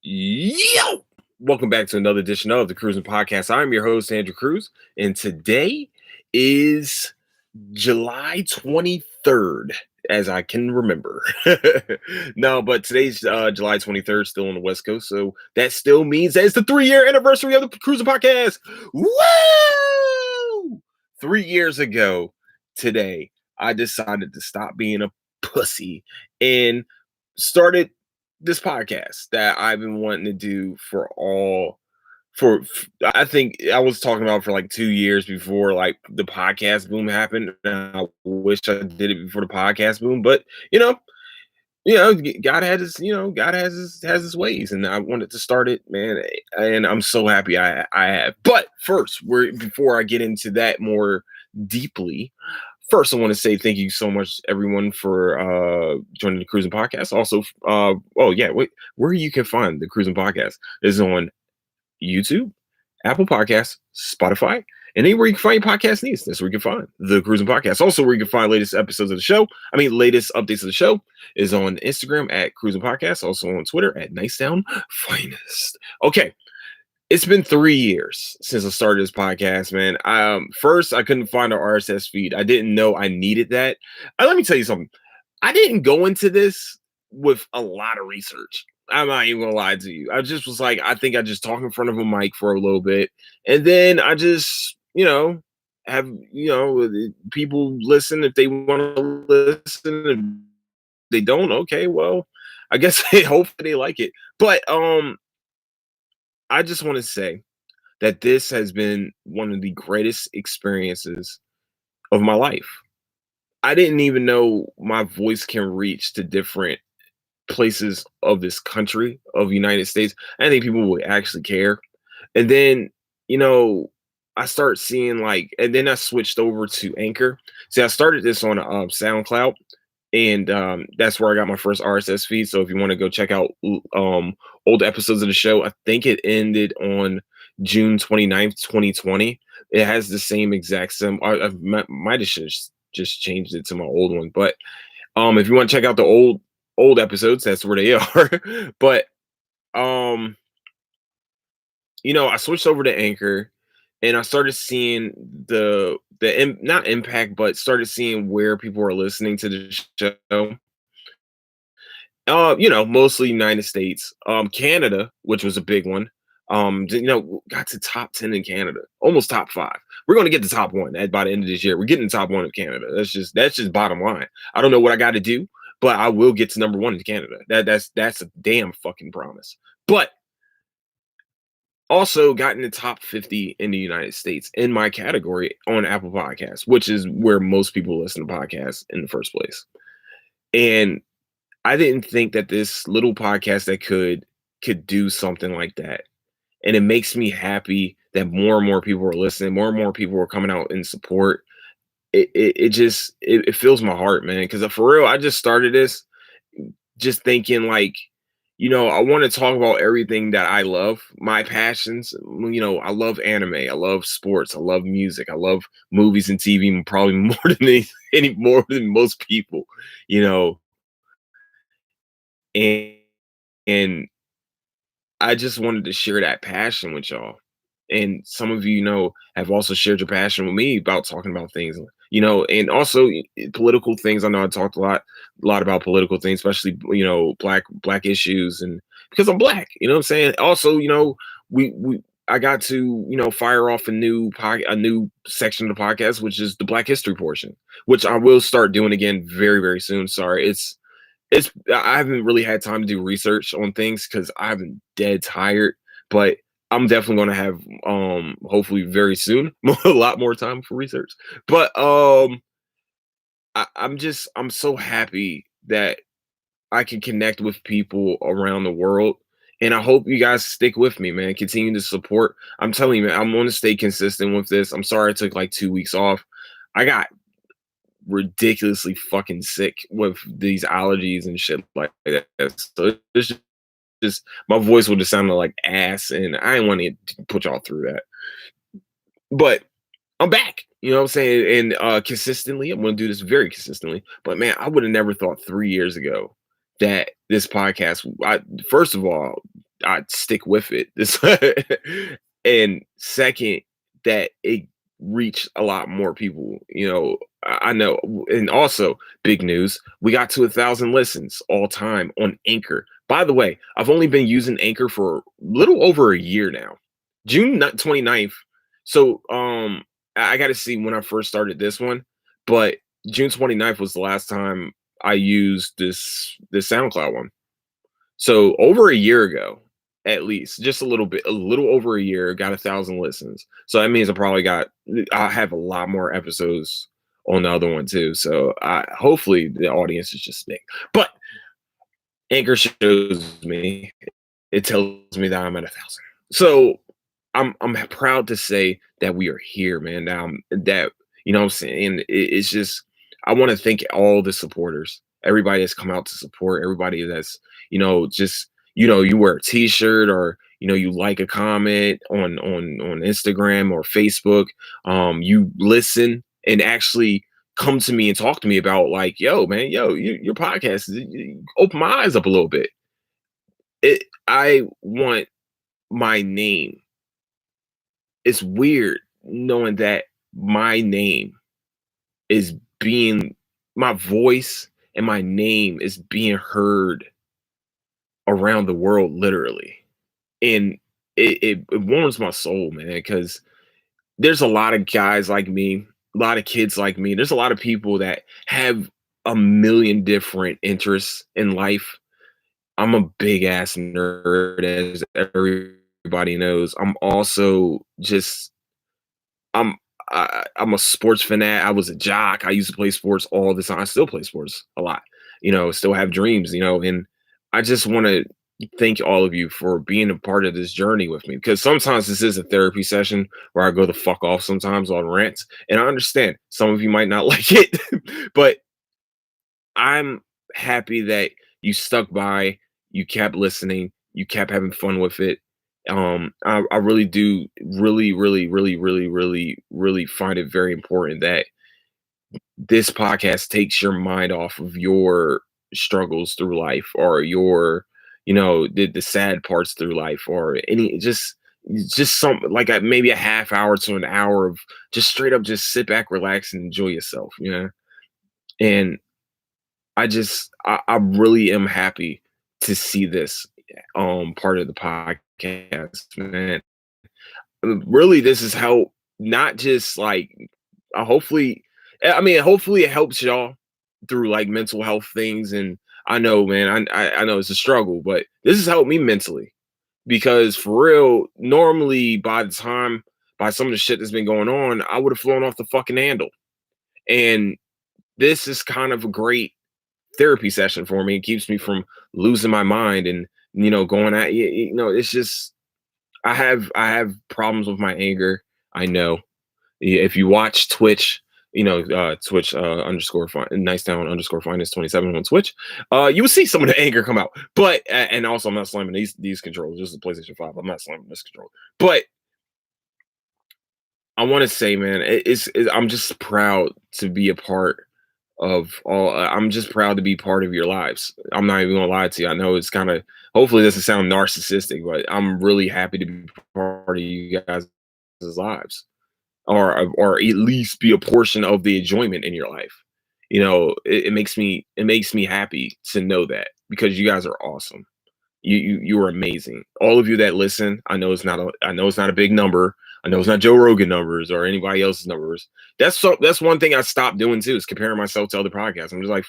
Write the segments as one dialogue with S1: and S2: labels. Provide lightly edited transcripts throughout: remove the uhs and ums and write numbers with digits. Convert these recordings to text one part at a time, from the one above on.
S1: Yo! Welcome back to another edition of the Cruising Podcast. I'm your host, Andrew Cruz, and today is July 23rd, as I can remember. No, but today's July 23rd, still on the West Coast, so that still means that it's the 3-year anniversary of the Cruising Podcast. Woo! 3 years ago today, I decided to stop being a pussy and started this podcast that I've been wanting to do I think I was talking about for like 2 years before like the podcast boom happened. And I wish I did it before the podcast boom, but you know, God had his, God has his ways, and I wanted to start it, man, and I'm so happy I have. But first, before I get into that more deeply, first, I want to say thank you so much, everyone, for joining the Cruising Podcast. Also, where you can find the Cruising Podcast is on YouTube, Apple Podcasts, Spotify, and anywhere you can find your podcast needs. That's where you can find the Cruising Podcast. Also, where you can find latest episodes of the show. Latest updates of the show is on Instagram at Cruising Podcast. Also on Twitter at Nicedown Finest. Okay, it's been 3 years since I started this podcast, man. First, I couldn't find an RSS feed. I didn't know I needed that. Let me tell you something. I didn't go into this with a lot of research. I'm not even gonna lie to you. I just was like, I think I just talk in front of a mic for a little bit, and then I just, have people listen if they want to listen. If they don't, okay, well, I guess hopefully they like it. But I just want to say that this has been one of the greatest experiences of my life. I didn't even know my voice can reach to different places of this country, of the United States. I think people would actually care. And then, you know, I start seeing and then I switched over to Anchor. See, I started this on SoundCloud, and that's where I got my first RSS feed. So if you want to go check out old episodes of the show, I think it ended on June 29th, 2020. It has the same exact sim. I might have just changed it to my old one, but if you want to check out the old episodes, that's where they are. But I switched over to Anchor, and I started seeing not impact, but started seeing where people are listening to the show. Mostly United States, Canada, which was a big one. Got to top 10 in Canada, almost top 5. We're going to get the top 1 by the end of this year. We're getting the top 1 of Canada. That's just bottom line. I don't know what I got to do, but I will get to number 1 in Canada. That's a damn fucking promise. But also got in the top 50 in the United States in my category on Apple Podcasts, which is where most people listen to podcasts in the first place. And I didn't think that this little podcast that could do something like that. And it makes me happy that more and more people are listening, more and more people are coming out in support. It fills my heart, man. Because for real, I just started this just thinking I want to talk about everything that I love, my passions. I love anime, I love sports, I love music, I love movies and TV, probably more than any more than most people, you know. And and I just wanted to share that passion with y'all. And some of have also shared your passion with me about talking about things, and also political things. I know I talked a lot about political things, especially black issues, and because I'm black, you know what I'm saying. Also, we I got to fire off a new section of the podcast, which is the Black History portion, which I will start doing again very very soon. Sorry, I haven't really had time to do research on things because I've been dead tired, but I'm definitely going to have hopefully very soon a lot more time for research. But I'm so happy that I can connect with people around the world. And I hope you guys stick with me, man. Continue to support. I'm telling you, man, I'm going to stay consistent with this. I'm sorry I took like 2 weeks off. I got ridiculously fucking sick with these allergies and shit like that. So it's just my voice would have sounded like ass, and I didn't want to put y'all through that. But I'm back. You know what I'm saying? And consistently, I'm gonna do this very consistently. But man, I would have never thought 3 years ago that this podcast, first of all, I'd stick with it. This and second, that it reached a lot more people. I know, and also big news: we got to 1,000 listens all time on Anchor. By the way, I've only been using Anchor for a little over a year now. June 29th. So I got to see when I first started this one, but June 29th was the last time I used this SoundCloud one. So over a year ago, at least, just a little over a year, got 1,000 listens. So that means I have a lot more episodes on the other one too. So hopefully the audience is just big. But Anchor shows me, it tells me that I'm at 1,000. So I'm proud to say that we are here, man. That what I'm saying. It's just I want to thank all the supporters, everybody that's come out to support, everybody that's just you wear a T-shirt or you like a comment on Instagram or Facebook. You listen and actually come to me and talk to me about like, yo, man, your podcast open my eyes up a little bit. I want my name. It's weird knowing that my name is being my voice and my name is being heard around the world literally. And it warms my soul, man, because there's a lot of guys like me, a lot of kids like me. There's a lot of people that have a million different interests in life. I'm a big ass nerd, as everybody knows. I'm also just I'm I'm a sports fanatic. I was a jock. I used to play sports all the time. I still play sports a lot. Still have dreams. And I just want to thank all of you for being a part of this journey with me. Because sometimes this is a therapy session where I go the fuck off sometimes on rants, and I understand some of you might not like it, but I'm happy that you stuck by, you kept listening, you kept having fun with it. I really do, really, really, really, really, really, really find it very important that this podcast takes your mind off of your struggles through life or your, the sad parts through life or any just some like maybe a half hour to an hour of just straight up just sit back, relax, and enjoy yourself. And I really am happy to see this part of the podcast, man. Really, this has helped not just like hopefully hopefully it helps y'all through like mental health things. And I know, man, I know it's a struggle, but this has helped me mentally because for real, normally by some of the shit that's been going on, I would have flown off the fucking handle. And this is kind of a great therapy session for me. It keeps me from losing my mind and going at it's just I have problems with my anger. I know. If you watch Twitch, Twitch underscore nice down underscore finance 27 on Twitch, you will see some of the anger come out. But and also I'm not slamming these controllers. This is the PlayStation 5. I'm not slamming this controller. But I want to say, man, I'm just proud to be a part of all. I'm just proud to be part of your lives. I'm not even gonna lie to you. I know it's kind of hopefully it doesn't sound narcissistic, but I'm really happy to be part of you guys' lives, or at least be a portion of the enjoyment in your life. It makes me happy to know that because you guys are awesome. You are amazing. All of you that listen, I know it's not a big number. I know it's not Joe Rogan numbers or anybody else's numbers. That's one thing I stopped doing too, is comparing myself to other podcasts. I'm just like,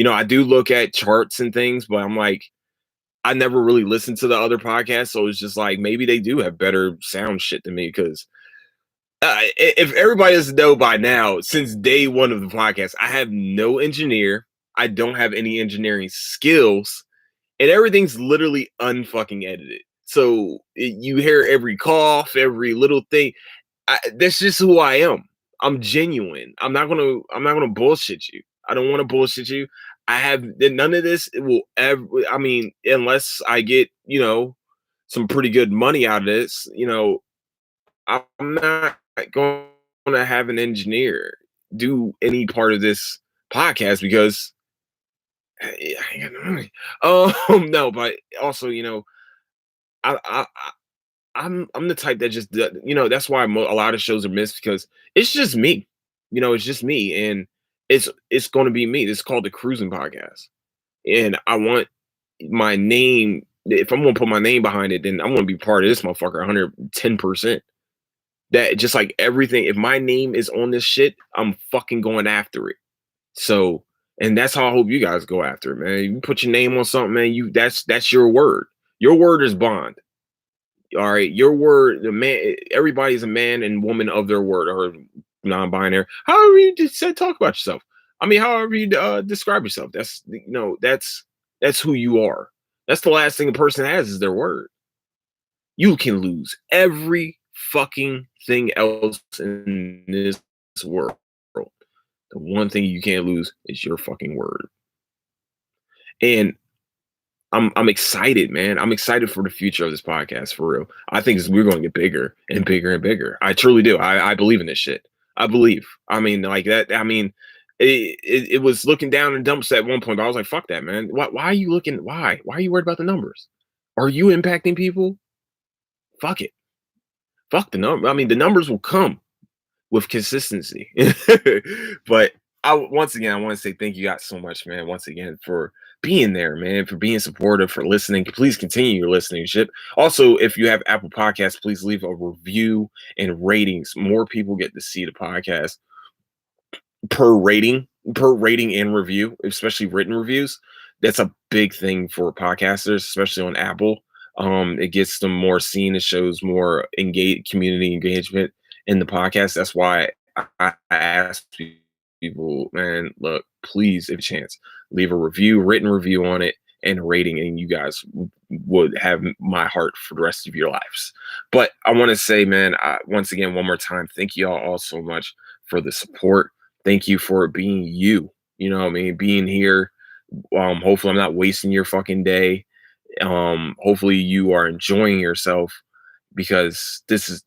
S1: I do look at charts and things, but I'm like, I never really listened to the other podcasts, so it's just like maybe they do have better sound shit than me. Because if everybody doesn't know by now, since day one of the podcast, I have no engineer. I don't have any engineering skills, and everything's literally unfucking edited. So you hear every cough, every little thing. That's just who I am. I'm genuine. I'm not gonna bullshit you. I don't want to bullshit you. I have none of this will ever. I mean, unless I get some pretty good money out of this, I'm not going to have an engineer do any part of this podcast because I ain't got no money. No, but also, I I'm the type that just that's why a lot of shows are missed because it's just me. It's just me, and it's going to be me. This is called the Cruising Podcast, and I want my name. If I'm gonna put my name behind it, then I want to be part of this motherfucker 110%. That just like everything. If my name is on this shit, I'm fucking going after it. So, and that's how I hope you guys go after it, man. You put your name on something, man. That's your word. Your word is bond. All right, your word, the man. Everybody's a man and woman of their word, or non-binary. However you just said, talk about yourself. I mean, however you describe yourself. That's who you are. That's the last thing a person has is their word. You can lose every fucking thing else in this world. The one thing you can't lose is your fucking word. And I'm excited, man. I'm excited for the future of this podcast for real. I think we're going to get bigger and bigger and bigger. I truly do. I believe in this shit. I believe. I mean, like that. I mean, it was looking down in dumps at one point, but I was like, fuck that, man. Why are you looking? Why are you worried about the numbers? Are you impacting people? Fuck it. Fuck the number. I mean, the numbers will come with consistency. But once again, I want to say thank you guys so much, man. Once again, for being there, man, for being supportive, for listening. Please continue your listening ship. Also, if you have Apple Podcasts, please leave a review and ratings. More people get to see the podcast per rating, and review, especially written reviews. That's a big thing for podcasters, especially on Apple. It gets them more seen. It shows more community engagement in the podcast. That's why I ask people, man, look, please, if a chance, leave a review, written review on it, and a rating, and you guys would have my heart for the rest of your lives. But I want to say, man, once again, one more time, thank you all so much for the support. Thank you for being you. You know what I mean? Being here. Hopefully I'm not wasting your fucking day. Hopefully you are enjoying yourself because this is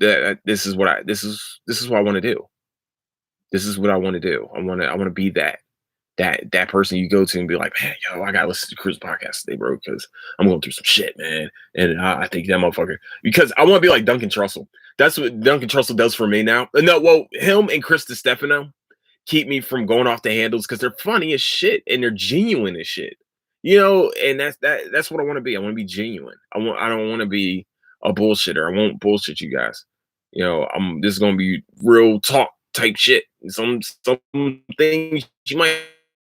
S1: what I want to do. This is what I want to do. I want to be that person you go to and be like, man, yo, I gotta listen to Cruise podcast today, bro, because I'm going through some shit, man. And I think that motherfucker, because I want to be like Duncan Trussell. That's what Duncan Trussell does for me now. No, well, him and Chris Stefano keep me from going off the handles because they're funny as shit and they're genuine as shit. And that's what I want to be. I want to be genuine. I don't want to be a bullshitter. I won't bullshit you guys. This is gonna be real talk type shit. Some things you might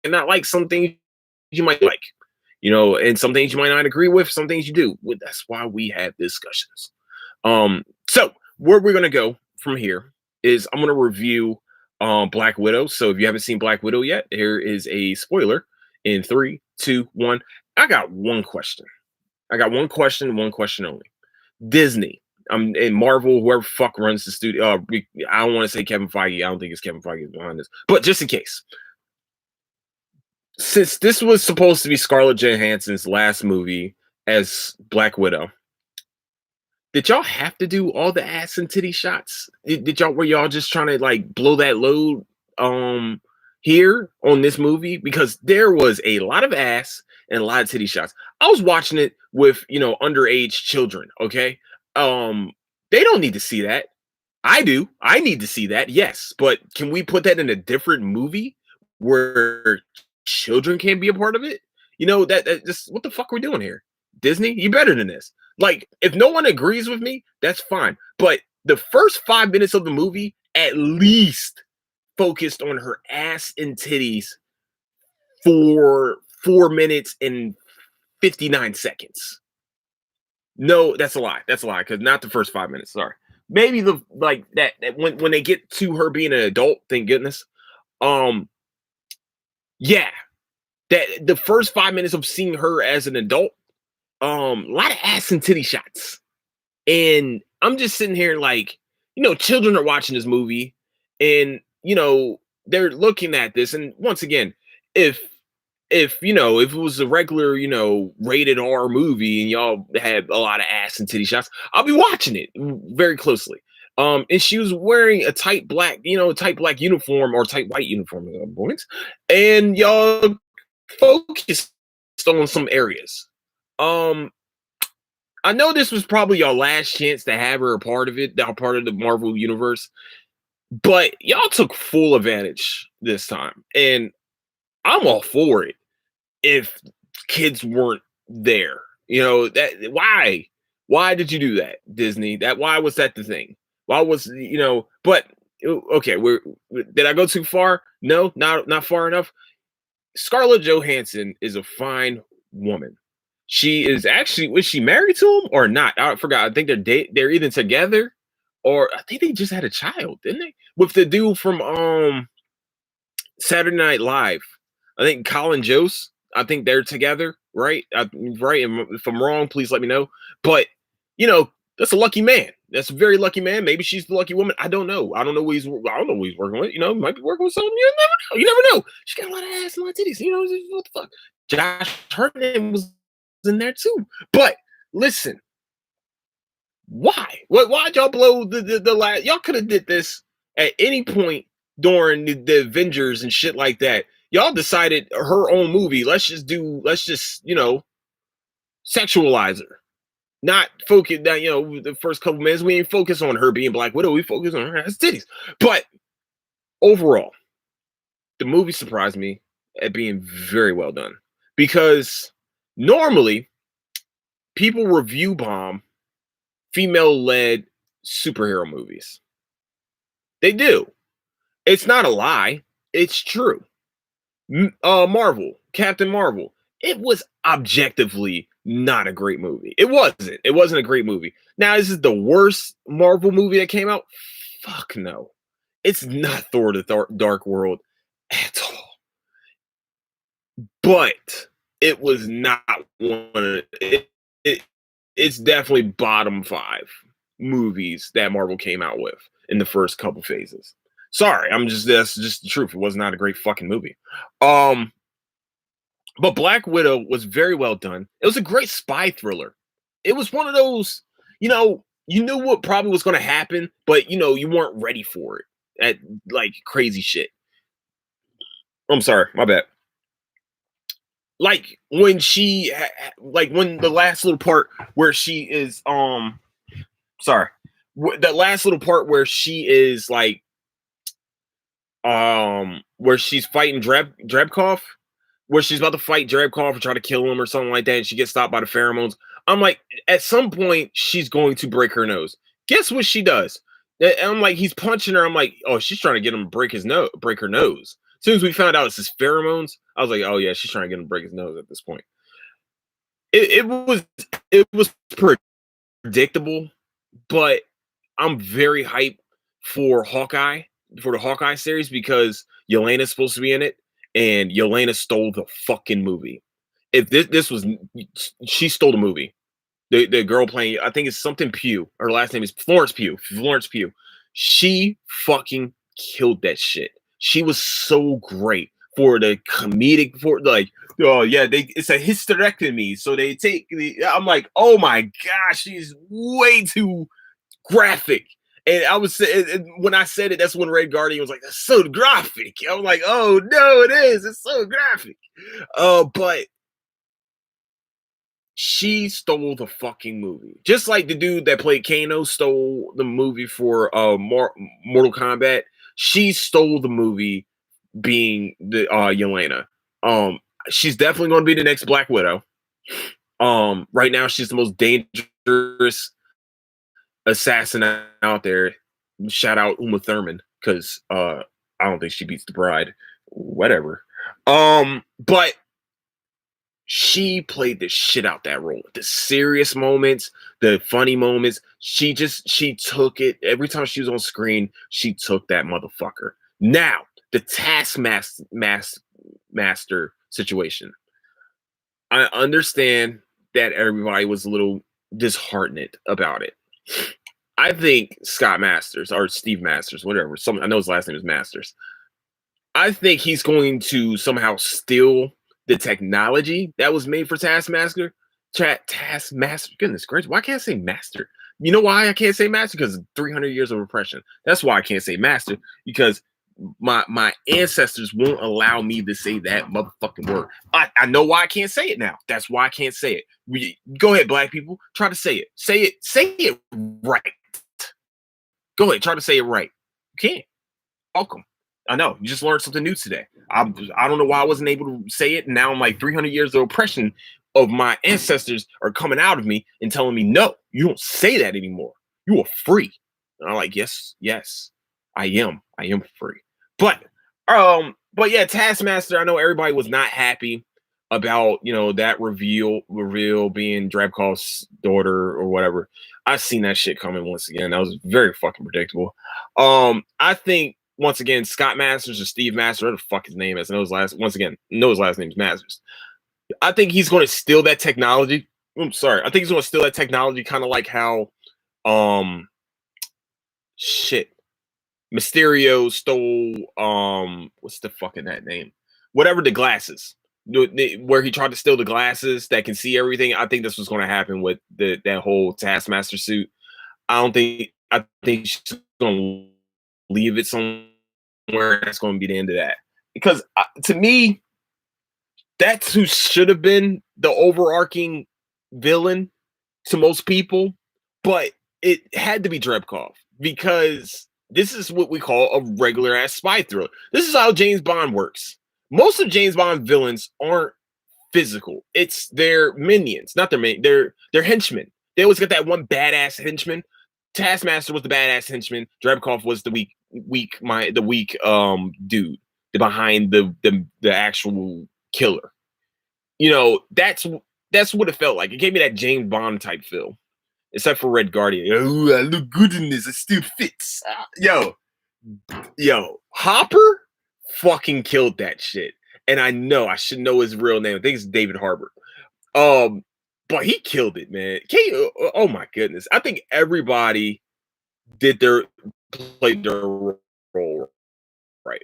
S1: not like, some things you might like, and some things you might not agree with, some things you do. Well, that's why we have discussions. So where we're gonna go from here is I'm gonna review Black Widow. So if you haven't seen Black Widow yet, here is a spoiler in 3, 2, 1. I got one question. One question only. Disney, and Marvel, whoever fuck runs the studio. I don't want to say Kevin Feige. I don't think it's Kevin Feige behind this, but just in case, since this was supposed to be Scarlett Johansson's last movie as Black Widow, did y'all have to do all the ass and titty shots? Were y'all just trying to like blow that load here on this movie? Because there was a lot of ass and a lot of titty shots. I was watching it with underage children. Okay, they don't need to see that. I do. I need to see that. Yes, but can we put that in a different movie where children can be a part of it? That just what the fuck are we doing here? Disney, you better than this. Like, if no one agrees with me, that's fine. But the first 5 minutes of the movie at least focused on her ass and titties for 4 minutes and 59 seconds. No, that's a lie. That's a lie, because not the first 5 minutes. Sorry. Maybe that when they get to her being an adult, thank goodness. Yeah. That the first 5 minutes of seeing her as an adult, a lot of ass and titty shots. And I'm just sitting here like, children are watching this movie and, they're looking at this. And once again, if if it was a regular, rated R movie and y'all had a lot of ass and titty shots, I'll be watching it very closely. And she was wearing a tight black, tight black uniform or tight white uniform, boys, and y'all focused on some areas. Um, I know this was probably your last chance to have her a part of it, now part of the Marvel universe, but y'all took full advantage this time, and I'm all for it. If kids weren't there, that why did you do that, Disney? That why was that the thing? Why was But okay, did I go too far? No, not far enough. Scarlett Johansson is a fine woman. She is actually was she married to him or not? I forgot. I think they're either together or I think they just had a child, didn't they? With the dude from Saturday Night Live. I think Colin Jost. I think they're together, right? Right. And if I'm wrong, please let me know. But that's a lucky man. That's a very lucky man. Maybe she's the lucky woman. I don't know. I don't know what he's. I don't know what he's working with. Might be working with someone. You never know. You never know. She got a lot of ass and a lot of titties. What the fuck? Josh Hartnett was in there too. But listen, why? Why'd y'all blow the last? Y'all could have did this at any point during the Avengers and shit like that. Y'all decided her own movie. Let's just sexualize her. Not focus that the first couple minutes we ain't focus on her being Black Widow. We focus on her ass titties. But overall, the movie surprised me at being very well done because normally people review bomb female-led superhero movies. They do. It's not a lie. It's true. Marvel, Captain Marvel. It was objectively not a great movie. It wasn't. It wasn't a great movie. Now, is it the worst Marvel movie that came out? Fuck no. It's not Thor: The Dark World at all. But it was not one of it's definitely bottom 5 movies that Marvel came out with in the first couple phases. Sorry, that's just the truth. It was not a great fucking movie. But Black Widow was very well done. It was a great spy thriller. It was one of those, you knew what probably was going to happen, but you weren't ready for it at like crazy shit. I'm sorry, my bad. Like when when the last little part where she is sorry, that last little part where she is like where she's fighting Drebkov, where she's about to fight Drebkov or try to kill him or something like that, and she gets stopped by the pheromones. I'm like, at some point she's going to break her nose. Guess what she does? And I'm like, he's punching her. I'm like, oh, she's trying to get him to break her nose. As soon as we found out it's his pheromones, I was like, oh yeah, she's trying to get him to break his nose at this point. It was predictable, but I'm very hyped for the Hawkeye series because Yelena's supposed to be in it, and Yelena stole the fucking movie. If she stole the movie. The girl playing, I think it's something Pugh. Her last name is Florence Pugh. Florence Pugh. She fucking killed that shit. She was so great for the comedic, for like, oh yeah, it's a hysterectomy. So they take I'm like, oh my gosh, she's way too graphic. And I was when I said it, that's when Red Guardian was like, that's so graphic. I was like, oh no, it is. It's so graphic. But she stole the fucking movie. Just like the dude that played Kano stole the movie for Mortal Kombat. She stole the movie being the Yelena. She's definitely going to be the next Black Widow. Right now she's the most dangerous assassin out there. Shout out Uma Thurman because I don't think she beats the bride. Whatever. But she played the shit out that role. The serious moments, the funny moments. She took it every time she was on screen. She took that motherfucker. Now the Taskmaster situation. I understand that everybody was a little disheartened about it. I think Scott Masters or Steve Masters, whatever. I know his last name is Masters. I think he's going to somehow steal the technology that was made for Taskmaster. Taskmaster. Goodness gracious, why can't I say master? You know why I can't say master? Because 300 years of repression. That's why I can't say master, because my ancestors won't allow me to say that motherfucking word. I know why I can't say it now. That's why I can't say it. Go ahead, black people. Try to say it. Say it right. Go ahead, try to say it right. You can't. Welcome. I know. You just learned something new today. I don't know why I wasn't able to say it. And now I'm like 300 years of oppression of my ancestors are coming out of me and telling me, no, you don't say that anymore. You are free. And I'm like, yes, I am. I am free. But yeah, Taskmaster, I know everybody was not happy about, that reveal being Drabkov's daughter or whatever. I've seen that shit coming once again. That was very fucking predictable. I think once again, Scott Masters or Steve Masters, whatever the fuck his name is. I know his last name is Masters. I think he's going to steal that technology. I'm sorry. I think he's going to steal that technology, kind of like how, Mysterio stole, what's the fucking that name? Whatever, the glasses, where he tried to steal the glasses that can see everything. I think this was going to happen with that whole Taskmaster suit. I think he's going to leave it somewhere. That's going to be the end of that. Because to me, that's who should have been the overarching villain to most people, but it had to be Drebkov because this is what we call a regular ass spy thriller. This is how James Bond works. Most of James Bond villains aren't physical. It's their minions, not their main. They're henchmen. They always get that one badass henchman. Taskmaster was the badass henchman. Drebkov was the weak dude behind the actual killer. That's what it felt like. It gave me that James Bond type feel, except for Red Guardian. Oh, I look good in this. It still fits. Yo, Hopper fucking killed that shit. And I know I should know his real name. I think it's David Harbour. But he killed it, man. Oh my goodness. I think everybody played their role right.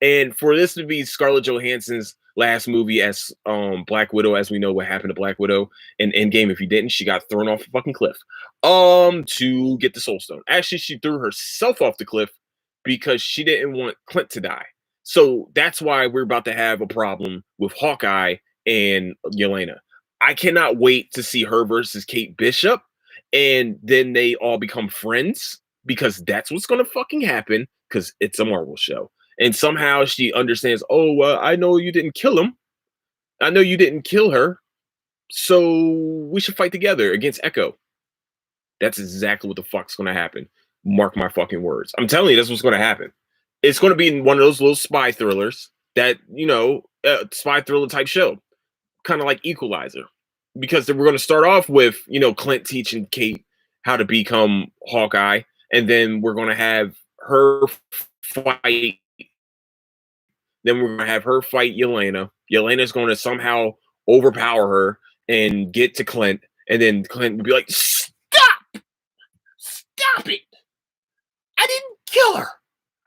S1: And for this to be Scarlett Johansson's last movie as Black Widow, as we know what happened to Black Widow in Endgame, if you didn't, she got thrown off a fucking cliff to get the Soul Stone. Actually, she threw herself off the cliff because she didn't want Clint to die. So that's why we're about to have a problem with Hawkeye and Yelena. I cannot wait to see her versus Kate Bishop, and then they all become friends because that's what's gonna fucking happen because it's a Marvel show. And somehow she understands, oh, I know you didn't kill him. I know you didn't kill her. So we should fight together against Echo. That's exactly what the fuck's going to happen. Mark my fucking words. I'm telling you, that's what's going to happen. It's going to be one of those little spy thrillers that, spy thriller type show. Kind of like Equalizer. Because we're going to start off with, Clint teaching Kate how to become Hawkeye. And then we're going to have her fight. Then we're going to have her fight Yelena. Yelena's going to somehow overpower her and get to Clint. And then Clint will be like, stop! Stop it! I didn't kill her.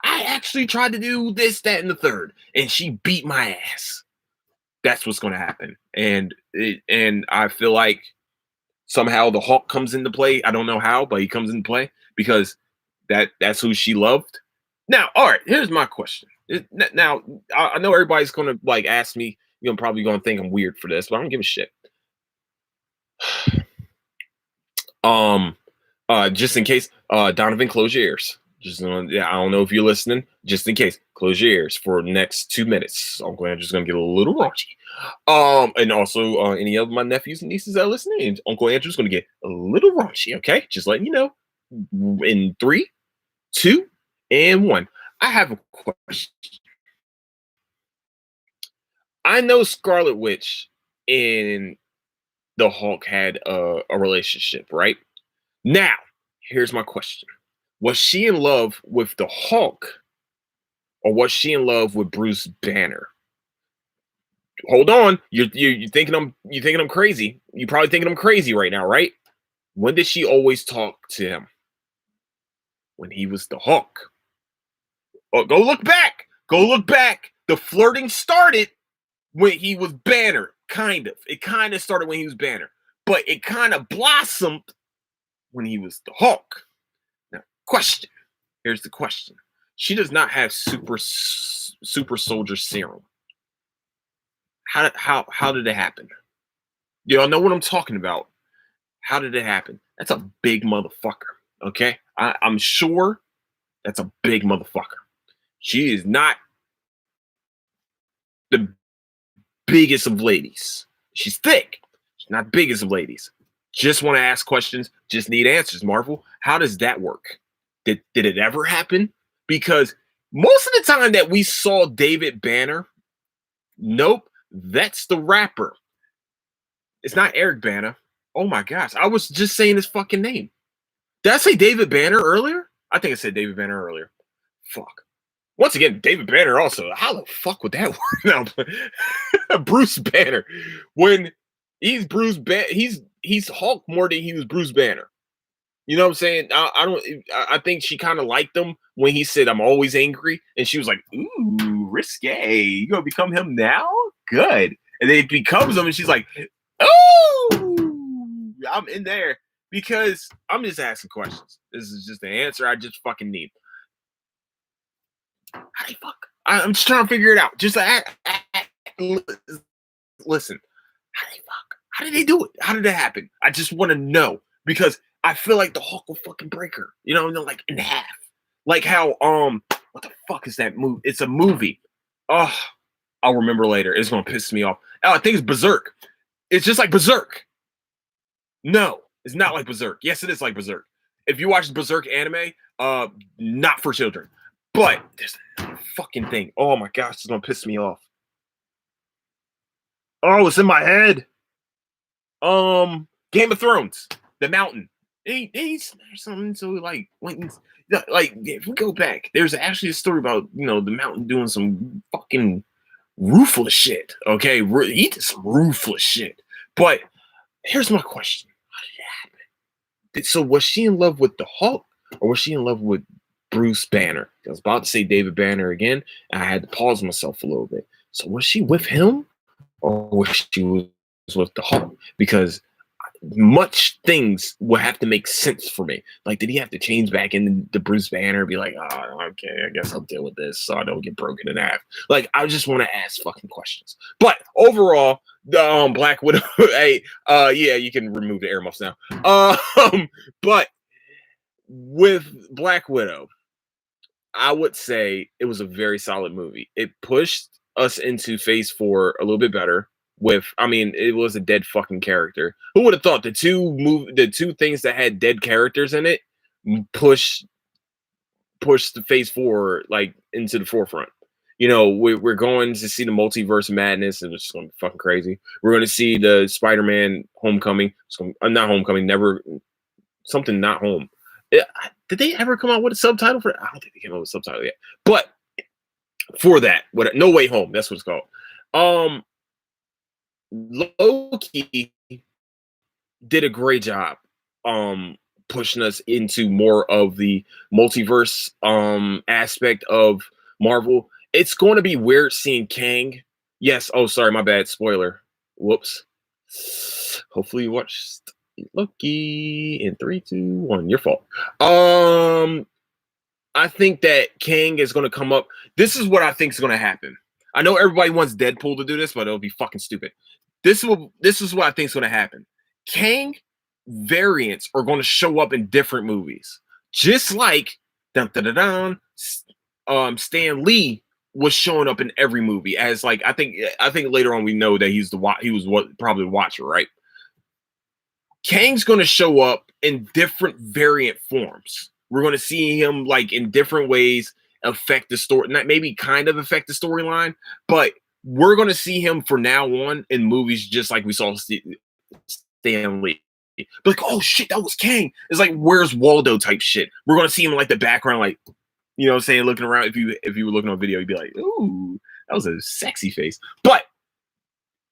S1: I actually tried to do this, that, and the third. And she beat my ass. That's what's going to happen. And I feel like somehow the Hulk comes into play. I don't know how, but he comes into play because that's who she loved. Now, all right, here's my question. Now, I know everybody's going to ask me, probably going to think I'm weird for this, but I don't give a shit. Just in case, Donovan, close your ears. I don't know if you're listening. Just in case, close your ears for the next 2 minutes. Uncle Andrew's going to get a little raunchy. And also, any of my nephews and nieces that are listening, Uncle Andrew's going to get a little raunchy, okay? Just letting you know. In 3, 2, and 1. I have a question. I know Scarlet Witch and the Hulk had a relationship, right? Now, here's my question. Was she in love with the Hulk or was she in love with Bruce Banner? Hold on. You're thinking I'm crazy. You're probably thinking I'm crazy right now, right? When did she always talk to him? When he was the Hulk. Oh, go look back. The flirting started when he was Banner, kind of. It kind of started when he was Banner, but it kind of blossomed when he was the Hulk. Now, question. Here's the question. She does not have super soldier serum. How did it happen? Y'all know what I'm talking about. How did it happen? That's a big motherfucker. Okay, I'm sure that's a big motherfucker. She is not the biggest of ladies. She's thick. She's not the biggest of ladies. Just want to ask questions. Just need answers. Marvel, how does that work? Did it ever happen? Because most of the time that we saw David Banner, nope, that's the rapper. It's not Eric Bana. Oh my gosh, I was just saying his fucking name. Did I say David Banner earlier? I think I said David Banner earlier. Fuck. Once again, David Banner also. How the fuck would that work? No, Bruce Banner. When he's Bruce Banner, he's Hulk more than he was Bruce Banner. You know what I'm saying? I think she kind of liked him when he said, "I'm always angry," and she was like, "Ooh, risque. You gonna become him now? Good." And then he becomes him, and she's like, "Oh, I'm in there." Because I'm just asking questions. This is just the answer I just fucking need. How the fuck? I'm just trying to figure it out. Just listen. How the fuck? How did they do it? How did that happen? I just want to know because I feel like the Hulk will fucking break her. You know, like in half. Like how what the fuck is that movie? It's a movie. Oh, I'll remember later. It's gonna piss me off. Oh, I think it's Berserk. It's just like Berserk. No, it's not like Berserk. Yes, it is like Berserk. If you watch the Berserk anime, not for children. But there's another fucking thing. Oh my gosh, it's gonna piss me off. Oh, it's in my head. Game of Thrones, The Mountain. He smashed something so like if we go back, there's actually a story about The Mountain doing some fucking ruthless shit. Okay, he did some ruthless shit. But here's my question: how did it happen? So was she in love with the Hulk, or was she in love with Bruce Banner? I was about to say David Banner again, and I had to pause myself a little bit. So was she with him, or was she with the Hulk? Because much things will have to make sense for me. Like, did he have to change back into the Bruce Banner and be like, oh, okay, I guess I'll deal with this so I don't get broken in half? Like, I just want to ask fucking questions. But overall, the Black Widow, hey, yeah, you can remove the earmuffs now. But with Black Widow, I would say it was a very solid movie. It pushed us into phase 4 a little bit better. It was a dead fucking character. Who would have thought the two things that had dead characters in it push the phase 4 like into the forefront. We're going to see the multiverse madness, and it's just going to be fucking crazy. We're going to see the Spider-Man Homecoming. Not Homecoming, never something not home. Did they ever come out with a subtitle for it? I don't think they came out with a subtitle yet. But for that, No Way Home, that's what it's called. Loki did a great job pushing us into more of the multiverse aspect of Marvel. It's going to be weird seeing Kang. Yes, oh sorry, my bad, spoiler. Whoops. Hopefully you watched Loki in 3, 2, 1. Your fault. I think that Kang is going to come up. This is what I think is going to happen. I know everybody wants Deadpool to do this, but it'll be fucking stupid. This is what I think is going to happen. Kang variants are going to show up in different movies, just like Stan Lee was showing up in every movie as like I think later on we know that he was probably the Watcher, right? Kang's going to show up in different variant forms. We're going to see him like in different ways affect the story, not maybe kind of affect the storyline, but we're going to see him from now on in movies just like we saw Stan Lee. But like, oh shit, that was Kang. It's like, where's Waldo type shit. We're going to see him in like the background, like, you know what I'm saying, looking around. If you were looking on video, you'd be like, ooh, that was a sexy face. But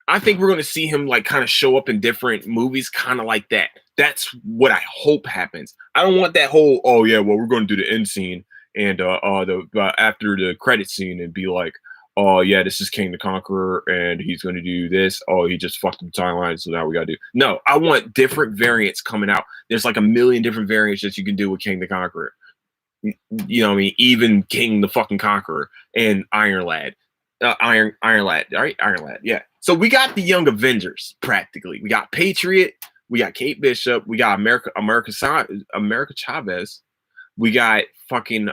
S1: I think we're going to see him like kind of show up in different movies, kind of like that. That's what I hope happens. I don't want that whole, oh yeah, well, we're going to do the end scene and after the credit scene and be like, oh yeah, this is King the Conqueror and he's going to do this. Oh, he just fucked up the timeline, so now we got to do. No, I want different variants coming out. There's like a million different variants that you can do with King the Conqueror. You know what I mean? Even King the fucking Conqueror and Iron Lad. Iron Lad, right? Iron Lad, yeah. So we got the Young Avengers practically. We got Patriot, we got Kate Bishop, we got America Chavez, we got fucking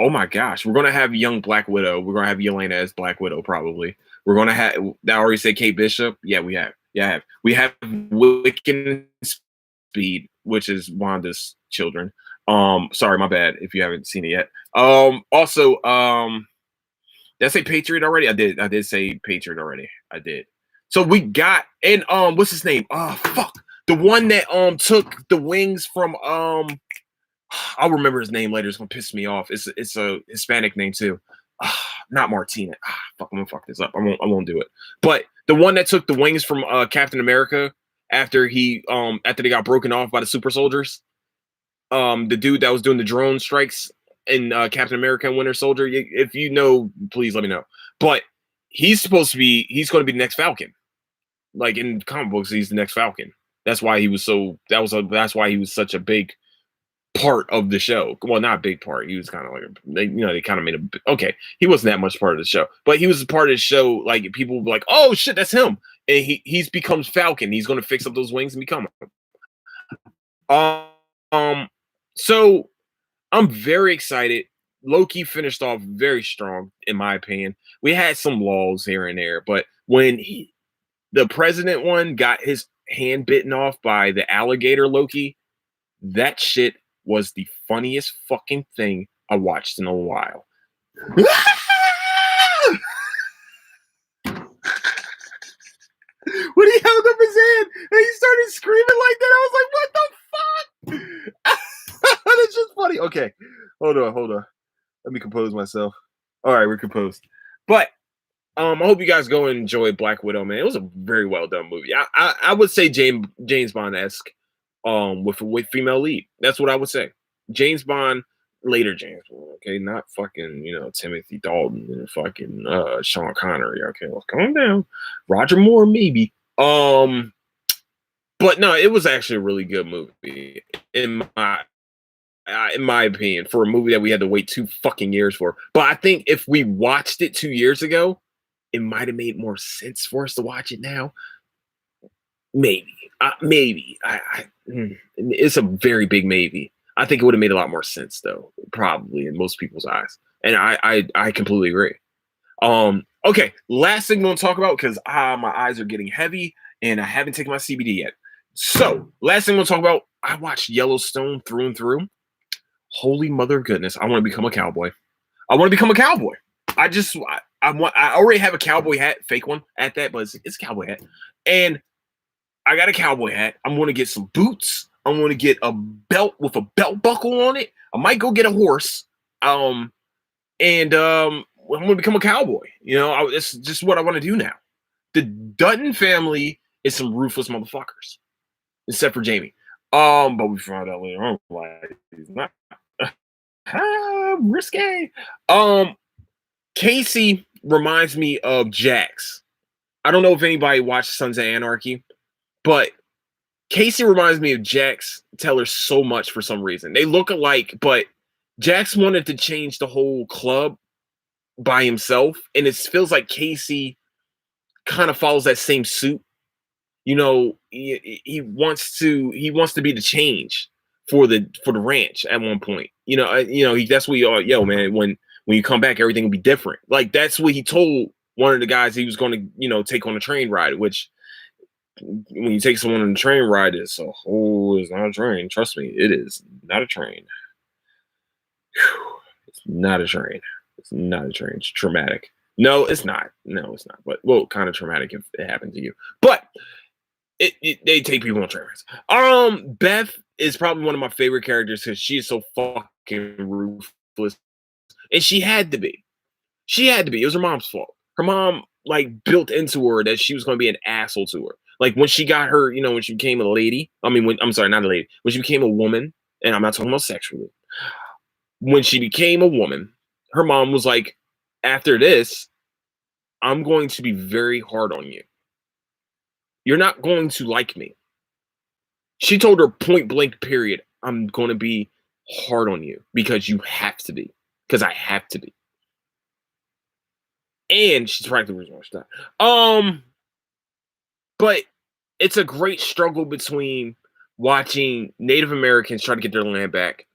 S1: oh my gosh, we're gonna have young Black Widow. We're gonna have Yelena as Black Widow, probably. We're gonna have I already said Kate Bishop. Yeah, we have. Yeah, we have Wiccan Speed, which is Wanda's children. Sorry, my bad if you haven't seen it yet. Also, did I say Patriot already? I did. I did say Patriot already. I did. So we got and what's his name? Oh fuck. The one that took the wings from I'll remember his name later. It's gonna piss me off. It's a Hispanic name too. Not Martina. Fuck, I'm gonna fuck this up. I won't do it. But the one that took the wings from Captain America after after they got broken off by the super soldiers. The dude that was doing the drone strikes in Captain America and Winter Soldier. If you know, please let me know. But he's going to be the next Falcon. Like in comic books, he's the next Falcon. That's why he was that's why he was such a big part of the show. Well, not a big part. He was kind of like they kind of made okay. He wasn't that much part of the show, but he was a part of the show. Like people were like, oh shit, that's him, and he's becomes Falcon. He's going to fix up those wings and become him. So I'm very excited. Loki finished off very strong, in my opinion. We had some lulls here and there, but when the president one got his hand bitten off by the alligator Loki, that shit was the funniest fucking thing I watched in a while. When he held up his hand and he started screaming like that, I was like, what the fuck? That's just funny. Okay, hold on. Let me compose myself. All right, we're composed. But I hope you guys go and enjoy Black Widow, man. It was a very well done movie. I would say James Bond-esque with female lead. That's what I would say. James Bond, later James Bond, okay? Not fucking, Timothy Dalton and fucking Sean Connery. Okay, well, calm down. Roger Moore, maybe. But no, it was actually a really good movie in my opinion, for a movie that we had to wait 2 fucking years for. But I think if we watched it 2 years ago, it might have made more sense for us to watch it now. Maybe. It's a very big maybe. I think it would have made a lot more sense, though, probably in most people's eyes. And I completely agree. Okay, last thing I'm going to talk about, because my eyes are getting heavy and I haven't taken my CBD yet. So, last thing I'm going to talk about, I watched Yellowstone through and through. Holy mother of goodness, I want to become a cowboy. I already have a cowboy hat, fake one at that, but it's a cowboy hat. And I got a cowboy hat. I'm going to get some boots. I'm going to get a belt with a belt buckle on it. I might go get a horse. I'm going to become a cowboy. It's just what I want to do now. The Dutton family is some ruthless motherfuckers, except for Jamie. But we found out later on why he's not risque. Casey reminds me of Jax. I don't know if anybody watched Sons of Anarchy, but Casey reminds me of Jax Teller so much for some reason. They look alike, but Jax wanted to change the whole club by himself, and it feels like Casey kind of follows that same suit. He wants to be the change for the ranch at one point. That's what you are. Yo, man, when you come back, everything will be different. Like that's what he told one of the guys he was going to, take on a train ride. Which when you take someone on a train ride, it's not a train. Trust me, it is not a train. It's not a train. It's not a train. It's traumatic. No, it's not. But kind of traumatic if it happened to you. But they take people on train rides. Beth is probably one of my favorite characters because she is so fucking ruthless, and she had to be. It was her mom's fault. Her mom built into her that she was going to be an asshole to her. Like when she got her, when she became a lady. I'm sorry, not a lady. When she became a woman, and I'm not talking about sexually. When she became a woman, her mom was like, "After this, I'm going to be very hard on you. You're not going to like me." She told her point blank period, "I'm going to be hard on you because you have to be. Because I have to be. And she's practically the reason why she died. But it's a great struggle between watching Native Americans try to get their land back,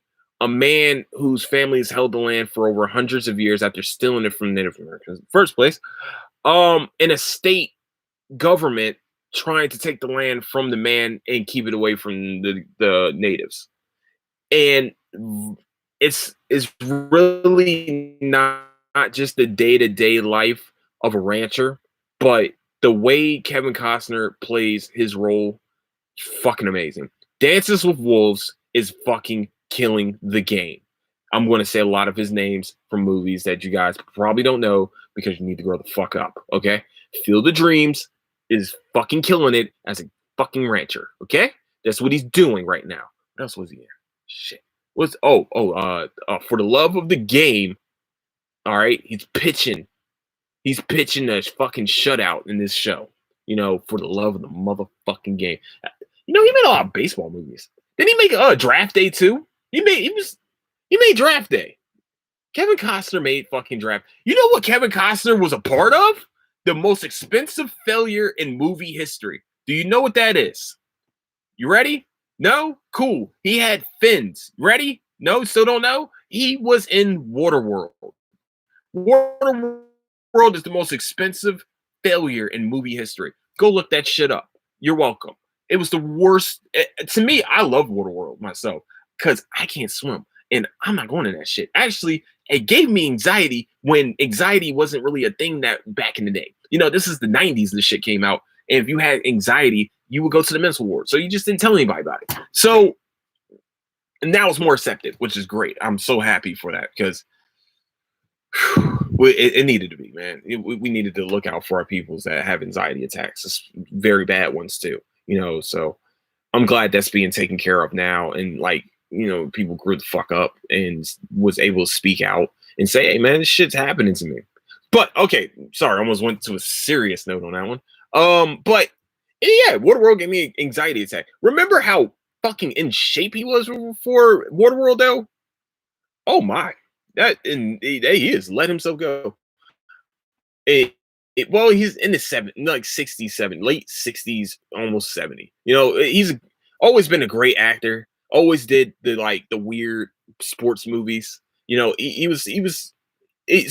S1: a man whose family has held the land for over hundreds of years after stealing it from Native Americans in the first place, and a state government trying to take the land from the man and keep it away from the natives. And it's really not just the day-to-day life of a rancher, but the way Kevin Costner plays his role, fucking amazing. Dances with Wolves is fucking killing the game. I'm going to say a lot of his names from movies that you guys probably don't know because you need to grow the fuck up, okay? Field of Dreams is fucking killing it as a fucking rancher, okay? That's what he's doing right now. What else was he in? Shit. For the love of the game, all right, he's pitching. He's pitching a fucking shutout in this show. You know, for the love of the motherfucking game. You know, he made a lot of baseball movies. Didn't he make Draft Day too? He made Draft Day. Kevin Costner made fucking Draft. You know what Kevin Costner was a part of? The most expensive failure in movie history. Do you know what that is? You ready? No? Cool. He had fins. Ready? No? Still don't know? He was in Waterworld. Waterworld is the most expensive failure in movie history. Go look that shit up. You're welcome. It was the worst. To me, I love Waterworld myself because I can't swim and I'm not going to that shit. Actually, it gave me anxiety when anxiety wasn't really a thing that back in the day. You know, this is the 90s this shit came out. And if you had anxiety, you would go to the mental ward. So you just didn't tell anybody about it. So, and now it's more accepted, which is great. I'm so happy for that because it needed to be, man. We needed to look out for our peoples that have anxiety attacks. It's very bad ones too, you know. So I'm glad that's being taken care of now. And like, you know, people grew the fuck up and was able to speak out and say, hey man, this shit's happening to me. But okay, sorry, I almost went to a serious note on that one. But yeah, Waterworld gave me an anxiety attack. Remember how fucking in shape he was for Waterworld though? Oh my. He is let himself go. Well, he's in the like 67, late 60s, almost 70. You know, he's always been a great actor. Always did the weird sports movies. You know, it's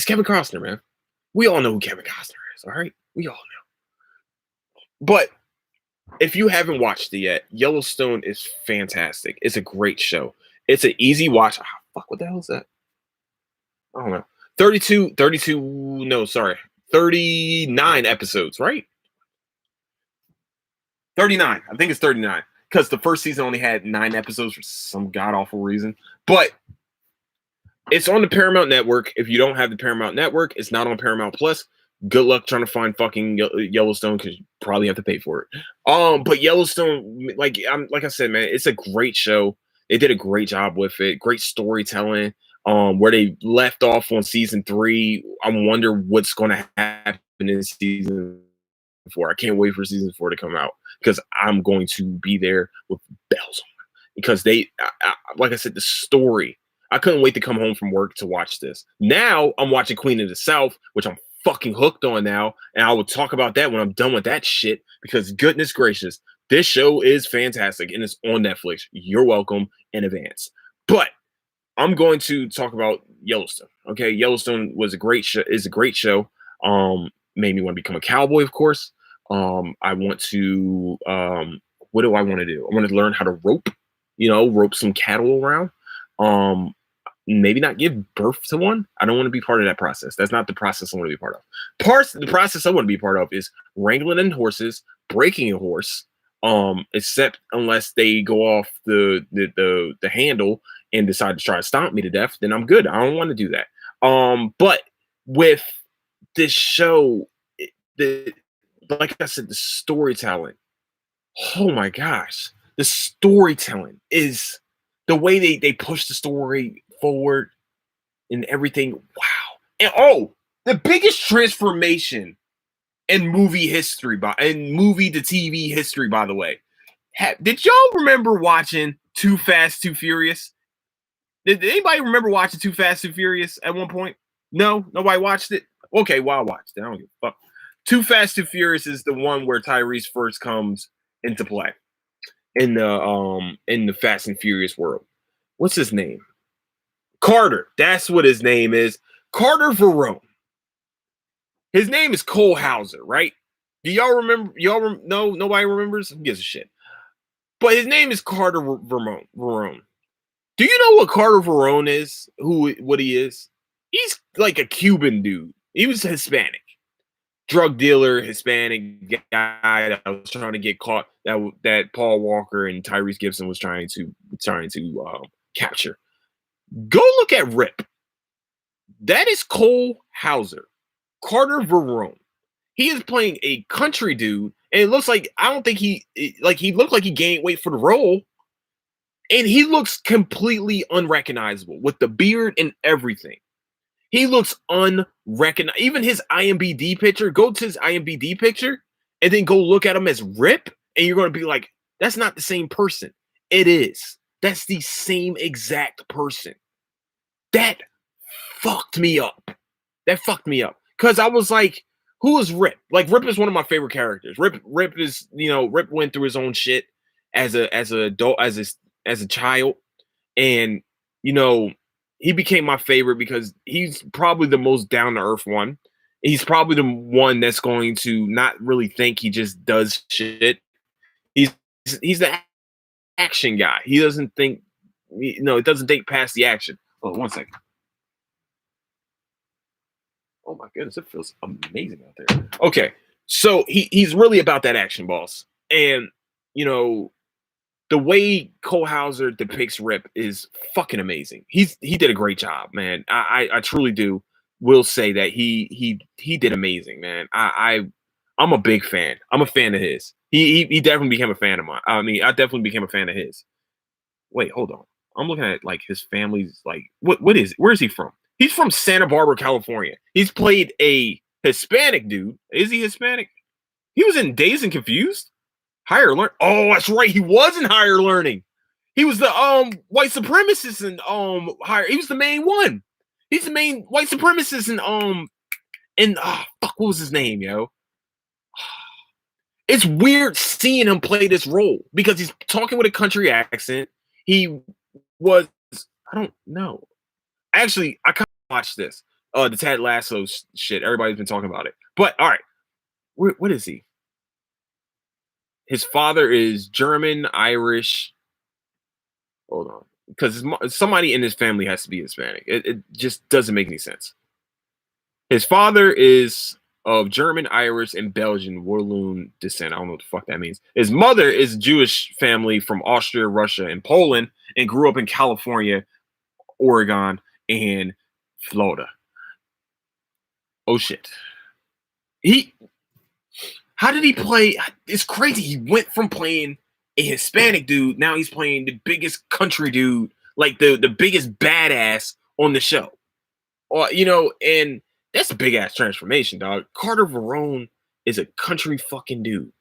S1: Kevin Costner, man. We all know who Kevin Costner is, all right? We all know. But if you haven't watched it yet, Yellowstone is fantastic. It's a great show. It's an easy watch. Oh, fuck, what the hell is that? I don't know. 39 episodes, right? 39. I think it's 39 because the first season only had 9 episodes for some god awful reason. But it's on the Paramount Network. If you don't have the Paramount Network, it's not on Paramount Plus. Good luck trying to find fucking Yellowstone because you probably have to pay for it. But Yellowstone, like I said, man, it's a great show. They did a great job with it. Great storytelling. Where they left off on season 3, I wonder what's going to happen in season 4. I can't wait for season 4 to come out because I'm going to be there with bells on because like I said, the story. I couldn't wait to come home from work to watch this. Now I'm watching Queen of the South, which I'm fucking hooked on now, and I will talk about that when I'm done with that shit because goodness gracious, this show is fantastic and it's on Netflix. You're welcome in advance. But I'm going to talk about Yellowstone. Okay, Yellowstone was a great show. Is a great show. Made me want to become a cowboy, of course. I want to. What do I want to do? I want to learn how to rope. You know, rope some cattle around. Maybe not give birth to one. I don't want to be part of that process. That's not the process I want to be part of. The process I want to be part of is wrangling in horses, breaking a horse. Except unless they go off the handle and decide to try to stomp me to death, then I'm good. I don't want to do that. But with this show, like I said, the storytelling. Oh my gosh, the storytelling is the way they push the story forward and everything. Wow, and the biggest transformation in movie history, movie to TV history, by the way. Did y'all remember watching Too Fast, Too Furious? Did anybody remember watching Too Fast and Furious at one point? No, nobody watched it. Okay, well I watched it. I don't give a fuck. Too Fast and Furious is the one where Tyrese first comes into play in the Fast and Furious world. What's his name? Carter. That's what his name is. Carter Verone. His name is Cole Hauser, right? Do y'all remember? No, nobody remembers. Who gives a shit? But his name is Carter Verone. Do you know what Carter Verone is? What he is? He's like a Cuban dude. He was Hispanic, drug dealer, Hispanic guy that was trying to get caught. That Paul Walker and Tyrese Gibson was trying to capture. Go look at Rip. That is Cole Hauser, Carter Verone. He is playing a country dude, and it looks like I don't think he looked like he gained weight for the role, and he looks completely unrecognizable with the beard and everything. He looks unrecognizable. Even his IMBD picture. Go to his IMBD picture, and then go look at him as Rip, and you're gonna be like, "That's not the same person." It is. That's the same exact person. That fucked me up. That fucked me up because I was like, "Who is Rip?" Like Rip is one of my favorite characters. Rip is Rip went through his own shit as a adult as a child, and you know he became my favorite because he's probably the most down to earth one. He's probably the one that's going to not really think. He just does shit. He's he's the action guy. He doesn't think. It doesn't think past the action. Oh, one second. Oh my goodness, it feels amazing out there. Okay, so he's really about that action, boss. And you know the way Cole Hauser depicts Rip is fucking amazing. He did a great job, man. I truly do. Will say that he did amazing, man. I'm a big fan. I'm a fan of his. He definitely became a fan of mine. I mean, I definitely became a fan of his. Wait, hold on. I'm looking at like his family's like what is it? Where is he from? He's from Santa Barbara, California. He's played a Hispanic dude. Is he Hispanic? He was in Dazed and Confused. Higher Learning. Oh, that's right. He was in Higher Learning. He was the white supremacist in higher. He was the main one. He's the main white supremacist in fuck, what was his name, yo? It's weird seeing him play this role because he's talking with a country accent. He was I don't know. Actually, I kind of watched this. The Ted Lasso shit. Everybody's been talking about it. But all right, what is he? His father is German, Irish. Hold on, because somebody in his family has to be Hispanic. It just doesn't make any sense. His father is of German, Irish, and Belgian Walloon descent. I don't know what the fuck that means. His mother is Jewish family from Austria, Russia, and Poland, and grew up in California, Oregon, and Florida. Oh shit. He How did he play? It's crazy. He went from playing a Hispanic dude, now he's playing the biggest country dude, like the biggest badass on the show. Or and that's a big ass transformation, dog. Carter Verone is a country fucking dude.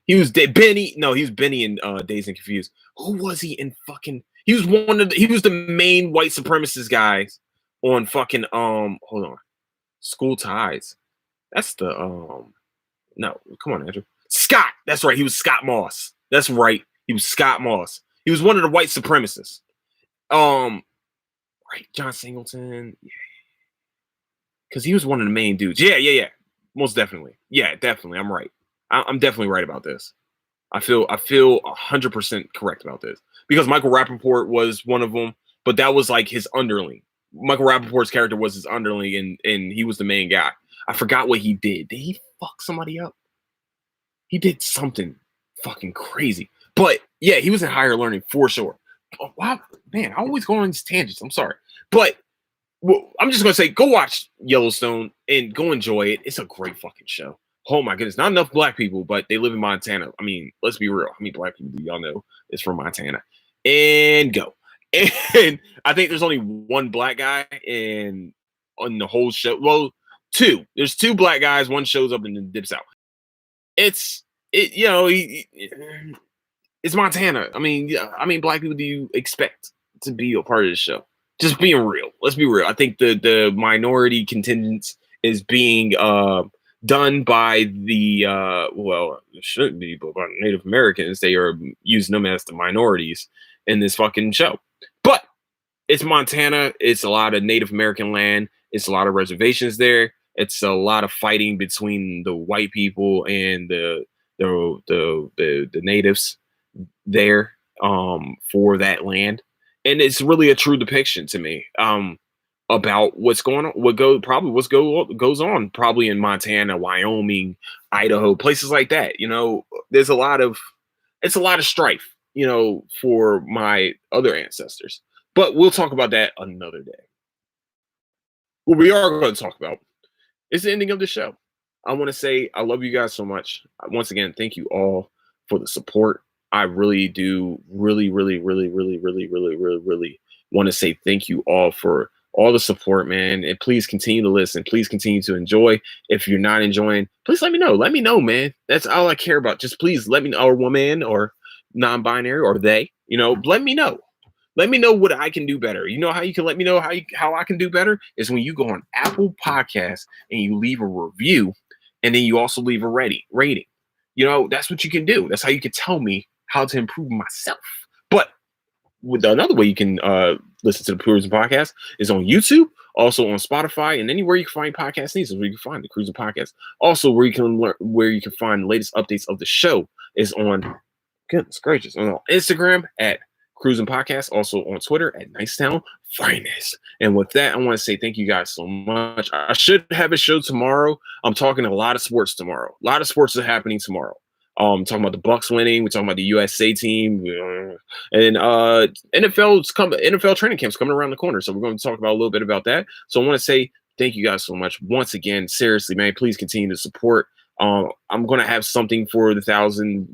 S1: He was Benny. No, he was Benny in Dazed and Confused. Who was he in fucking? He was the main white supremacist guys on fucking hold on, School Ties. That's the no, come on, Andrew. Scott. That's right. He was Scott Moss. That's right. He was Scott Moss. He was one of the white supremacists. Right, John Singleton. Yeah, because he was one of the main dudes. Yeah. Most definitely. Yeah, definitely. I'm right. I'm definitely right about this. I feel 100% correct about this because Michael Rappaport was one of them, but that was like his underling. Michael Rappaport's character was his underling, and he was the main guy. I forgot what he did. Did he fuck somebody up? He did something fucking crazy. But yeah, he was in Higher Learning for sure. Oh, wow, man, I always go on these tangents. I'm sorry, but I'm just gonna say, go watch Yellowstone and go enjoy it. It's a great fucking show. Oh my goodness, not enough black people, but they live in Montana. I mean, let's be real. How many black people do y'all know is from Montana? And go. And I think there's only one black guy on the whole show. Well, two. There's two black guys. One shows up and then dips out. It's it's Montana. I mean, black people do you expect to be a part of the show? just being real. Let's be real. I think the minority contingents is being done by the well, it should be, but by Native Americans. They are using them as the minorities in this fucking show. But it's Montana. It's a lot of Native American land. It's a lot of reservations there. It's a lot of fighting between the white people and the natives there for that land, and it's really a true depiction to me about what's going on, goes on probably in Montana, Wyoming, Idaho, places like that. You know, there's a lot of it's a lot of strife. You know, for my other ancestors, but we'll talk about that another day. What we are going to talk about is the ending of the show. I want to say I love you guys so much. Once again, thank you all for the support. I really do, really want to say thank you all for all the support, man. And please continue to listen. Please continue to enjoy. If you're not enjoying, please let me know. Let me know, man. That's all I care about. Just please let me know, or woman, or non-binary, or they. You know, let me know. Let me know what I can do better. You know how you can let me know how I can do better is when you go on Apple Podcasts and you leave a review, and then you also leave a rating. You know, that's what you can do. That's how you can tell me how to improve myself. But with another way you can listen to the Cruising Podcast is on YouTube, also on Spotify, and anywhere you can find podcast news is where you can find the Cruising Podcast. Also, where you can learn, where you can find the latest updates of the show is on, goodness gracious, on Instagram at Cruising Podcast, also on Twitter at Nicetown Finest. And with that, I want to say thank you guys so much. I should have a show tomorrow. I'm talking a lot of sports tomorrow. A lot of sports are happening tomorrow. Talking about the Bucks winning. We're talking about the USA team, and NFL training camp's coming around the corner. So we're going to talk about a little bit about that. So I want to say thank you guys so much once again. Seriously, man, please continue to support. I'm going to have something for the 1,000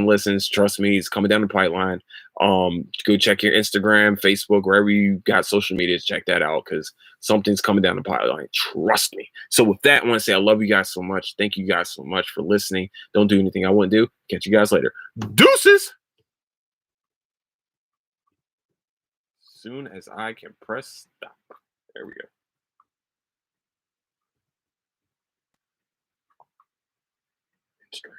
S1: listens. Trust me, it's coming down the pipeline. Go check your Instagram, Facebook, wherever you got social media, check that out, because something's coming down the pipeline. Trust me. So with that, I want to say I love you guys so much. Thank you guys so much for listening. Don't do anything I wouldn't do. Catch you guys later. Deuces. Soon as I can press stop. There we go. Strange.